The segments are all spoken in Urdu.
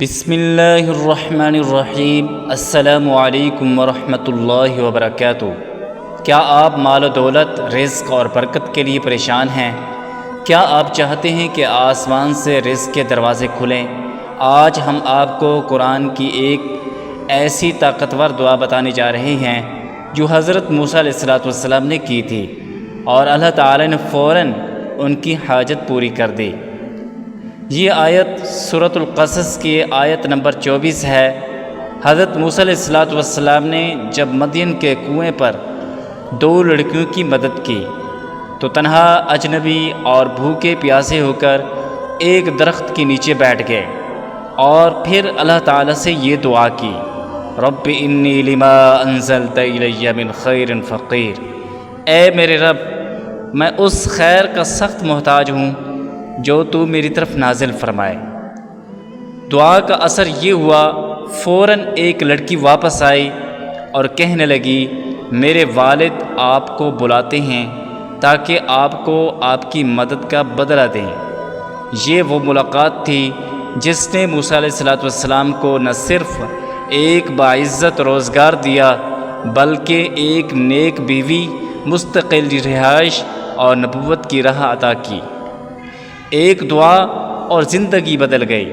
بسم اللہ الرحمن الرحیم۔ السلام علیکم ورحمۃ اللہ وبرکاتہ۔ کیا آپ مال و دولت، رزق اور برکت کے لیے پریشان ہیں؟ کیا آپ چاہتے ہیں کہ آسمان سے رزق کے دروازے کھلیں؟ آج ہم آپ کو قرآن کی ایک ایسی طاقتور دعا بتانے جا رہے ہیں جو حضرت موسیٰ علیہ السلام نے کی تھی اور اللہ تعالی نے فوراً ان کی حاجت پوری کر دی۔ یہ آیت سورۃ القصص کی آیت نمبر 24 ہے۔ حضرت موسیٰ علیہ السلام نے جب مدین کے کنویں پر 2 لڑکیوں کی مدد کی تو تنہا، اجنبی اور بھوکے پیاسے ہو کر ایک درخت کے نیچے بیٹھ گئے اور پھر اللہ تعالیٰ سے یہ دعا کی، رب انی لما انزلت الی من خیر فقیر۔ اے میرے رب، میں اس خیر کا سخت محتاج ہوں جو تو میری طرف نازل فرمائے۔ دعا کا اثر یہ ہوا، فوراً ایک لڑکی واپس آئی اور کہنے لگی، میرے والد آپ کو بلاتے ہیں تاکہ آپ کو آپ کی مدد کا بدلہ دیں۔ یہ وہ ملاقات تھی جس نے موسیٰ علیہ السلام کو نہ صرف ایک باعزت روزگار دیا بلکہ ایک نیک بیوی، مستقل رہائش اور نبوت کی راہ عطا کی۔ ایک دعا اور زندگی بدل گئی۔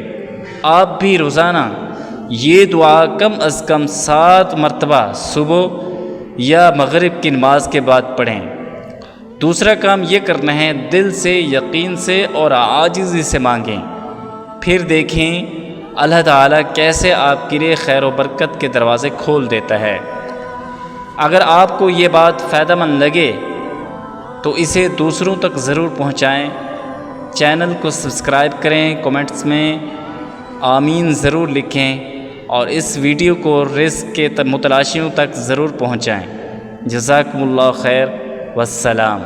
آپ بھی روزانہ یہ دعا کم از کم 7 مرتبہ صبح یا مغرب کی نماز کے بعد پڑھیں۔ دوسرا کام یہ کرنا ہے، دل سے، یقین سے اور عاجزی سے مانگیں، پھر دیکھیں اللہ تعالیٰ کیسے آپ کے لیے خیر و برکت کے دروازے کھول دیتا ہے۔ اگر آپ کو یہ بات فائدہ مند لگے تو اسے دوسروں تک ضرور پہنچائیں۔ چینل کو سبسکرائب کریں، کومنٹس میں آمین ضرور لکھیں اور اس ویڈیو کو رزق کے متلاشیوں تک ضرور پہنچائیں۔ جزاکم اللہ خیر، والسلام۔